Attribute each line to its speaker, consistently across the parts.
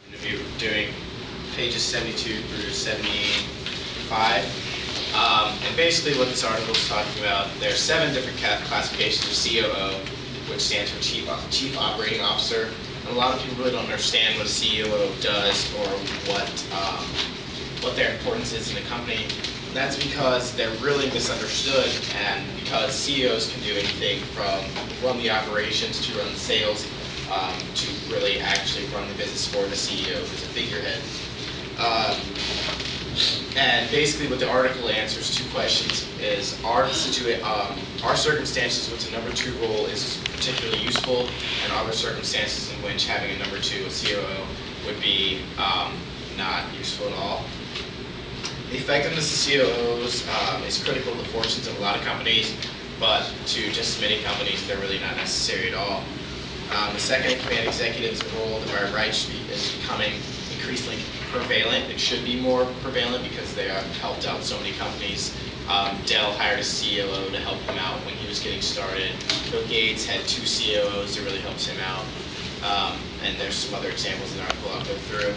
Speaker 1: interview doing pages 72 through 75. And basically what this article is talking about, there are 7 different classifications of COO, which stands for Chief Operating Officer. And a lot of people really don't understand what a COO does or what their importance is in a company. And that's because they're really misunderstood, and because CEOs can do anything from run the operations to run the sales, to really actually run the business for the CEO who's a figurehead. And basically what the article answers 2 questions is, are circumstances in which a number 2 role is particularly useful, and are there circumstances in which having a number 2, a COO, would be not useful at all? The effectiveness of COOs is critical to the fortunes of a lot of companies, but to just as many companies, they're really not necessary at all. The second-in-command executive is a role that by right is becoming increasingly prevalent. It should be more prevalent because they have helped out so many companies. Dell hired a COO to help him out when he was getting started. Bill Gates had 2 COOs that really helped him out. And there's some other examples in the article I'll go through.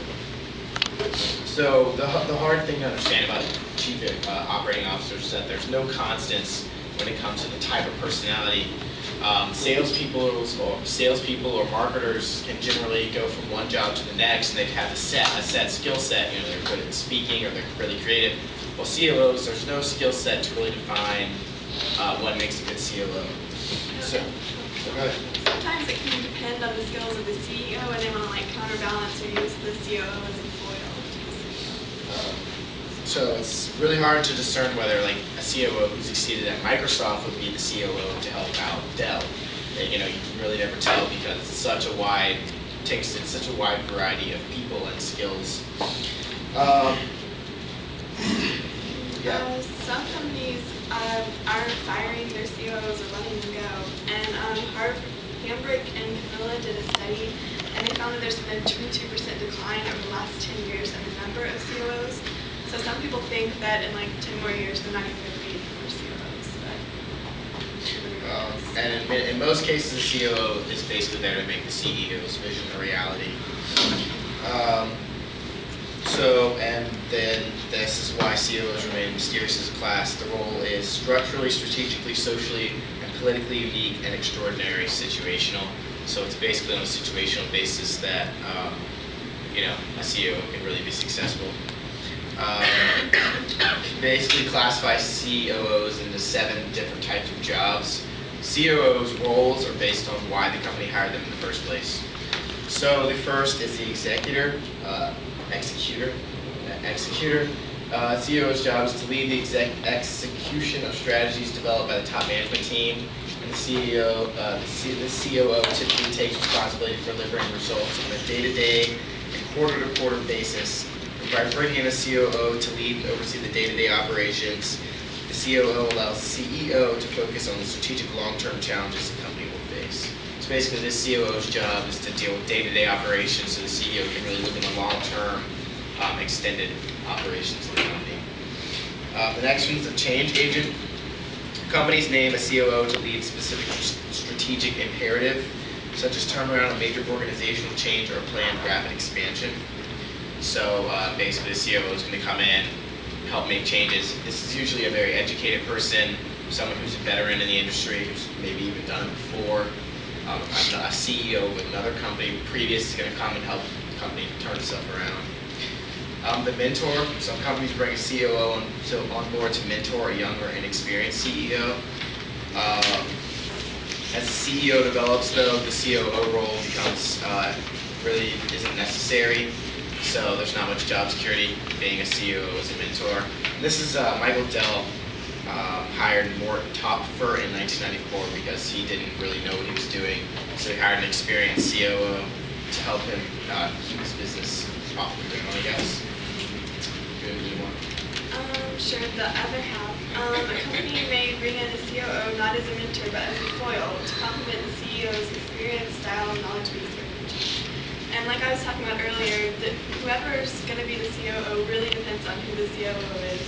Speaker 1: So the hard thing to understand about chief operating officers is that there's no constants when it comes to the type of personality. Salespeople or marketers can generally go from one job to the next, and they have a set skill set. You know, they're good at speaking or they're really creative. Well, COOs, there's no skill set to really define what makes a good COO. So go ahead.
Speaker 2: Sometimes it can depend on the skills of the CEO, and they want to like counterbalance or use the COO as a foil.
Speaker 1: So it's really hard to discern whether like a COO who succeeded at Microsoft would be the COO to help out Dell. You know, you can really never tell because it's such a wide, takes in such a wide variety of people and skills.
Speaker 2: Some companies are firing their COOs or letting them go. And Hambrick and Camilla did a study, and they found that there's been a 22% decline over the last 10 years in the number of COOs. So some people think that in like 10 more years, they're not even going to be more COOs.
Speaker 1: And in most cases, the COO is basically there to make the CEO's vision a reality. And then this is why COOs remain mysterious as a class. The role is structurally, strategically, socially, and politically unique and extraordinary, situational. So it's basically on a situational basis that a CEO can really be successful. Basically classify COOs into 7 different types of jobs. COOs' roles are based on why the company hired them in the first place. So the first is the executor. COO's job is to lead the execution of strategies developed by the top management team, and the COO typically takes responsibility for delivering results on a day-to-day and quarter-to-quarter basis. And by bringing in a COO to lead and oversee the day-to-day operations, the COO allows the CEO to focus on the strategic long-term challenges the company will face. So basically, this COO's job is to deal with day-to-day operations, so the CEO can really look in the long-term, extended operations of the company. The next one is the change agent. Companies name a COO to lead specific strategic imperative, such as turn around a major organizational change or a planned rapid expansion. So basically, the COO is going to come in, help make changes. This is usually a very educated person, someone who's a veteran in the industry, who's maybe even done it before. A CEO of another company previous is going to come and help the company turn itself around. The mentor. Some companies bring a COO on board to mentor a younger, inexperienced CEO. As the CEO develops, though, the COO role becomes really isn't necessary. So there's not much job security being a COO as a mentor. And this is Michael Dell hired Mort Topfer in 1994 because he didn't really know what he was doing. So he hired an experienced COO to help him keep his business profitable, I guess.
Speaker 2: Sure, the other half. A company may bring in a COO not as a mentor but as a foil to complement the CEO's experience, style, and knowledge-based approach. And like I was talking about earlier, whoever's going to be the COO really depends on who the COO is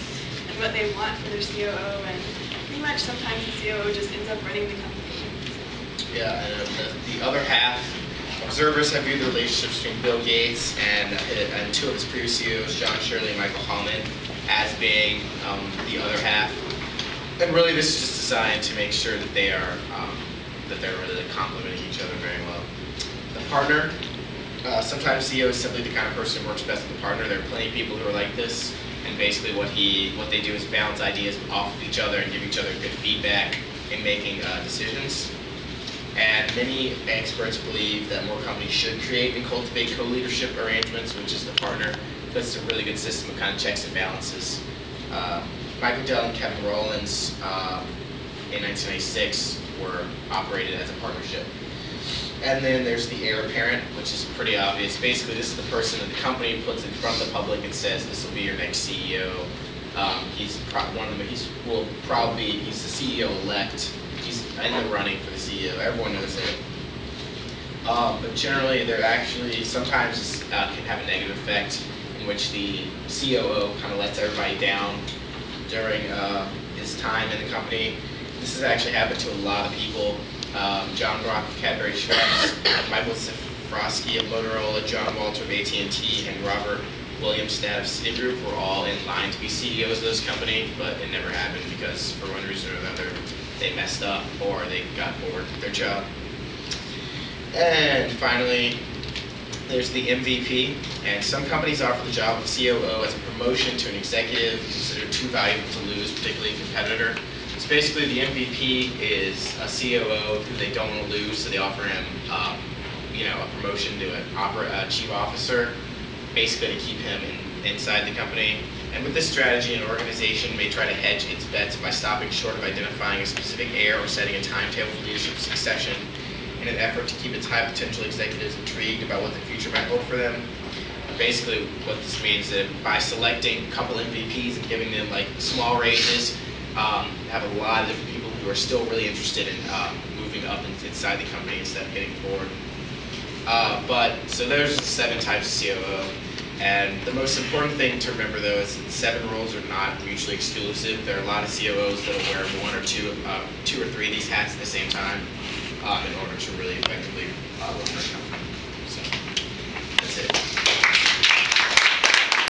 Speaker 2: and what they want for their COO, and pretty much sometimes the COO just ends up running the company.
Speaker 1: Yeah, and the other half Observers have viewed the relationships between Bill Gates and two of his previous CEOs, John Shirley and Michael Hallman, as being the other half. And really, this is just designed to make sure that they're really complementing each other very well. The partner. Sometimes CEO is simply the kind of person who works best with a partner. There are plenty of people who are like this, and basically what they do is bounce ideas off of each other and give each other good feedback in making decisions. And many experts believe that more companies should create and cultivate co-leadership arrangements, which is the partner, because it's a really good system of kind of checks and balances. Michael Dell and Kevin Rowlands in 1996 were operated as a partnership. And then there's the heir apparent, which is pretty obvious. Basically, this is the person that the company puts in front of the public and says, "This will be your next CEO." He's the CEO elect. He's in the running for the CEO. Everyone knows it. But generally, they're actually sometimes can have a negative effect in which the COO kind of lets everybody down during his time in the company. This has actually happened to a lot of people. John Brock of Cadbury Schweppes, Michael Safrosky of Motorola, John Walter of AT&T, and Robert Williamson of Citigroup were all in line to be CEOs of this company, but it never happened because for one reason or another they messed up or they got bored with their job. And finally, there's the MVP, and some companies offer the job of COO as a promotion to an executive considered too valuable to lose, particularly a competitor. So basically, the MVP is a COO who they don't want to lose, so they offer him, a promotion to a chief officer, basically to keep him inside the company. And with this strategy, an organization may try to hedge its bets by stopping short of identifying a specific heir or setting a timetable for leadership succession in an effort to keep its high potential executives intrigued about what the future might hold for them. Basically, what this means is that by selecting a couple MVPs and giving them like small raises, have a lot of different people who are still really interested in moving up inside the company instead of getting bored. So there's 7 types of COO, and the most important thing to remember though is that 7 roles are not mutually exclusive. There are a lot of COOs that will wear 1 or 2 or 3 of these hats at the same time in order to really effectively run their company. So that's it.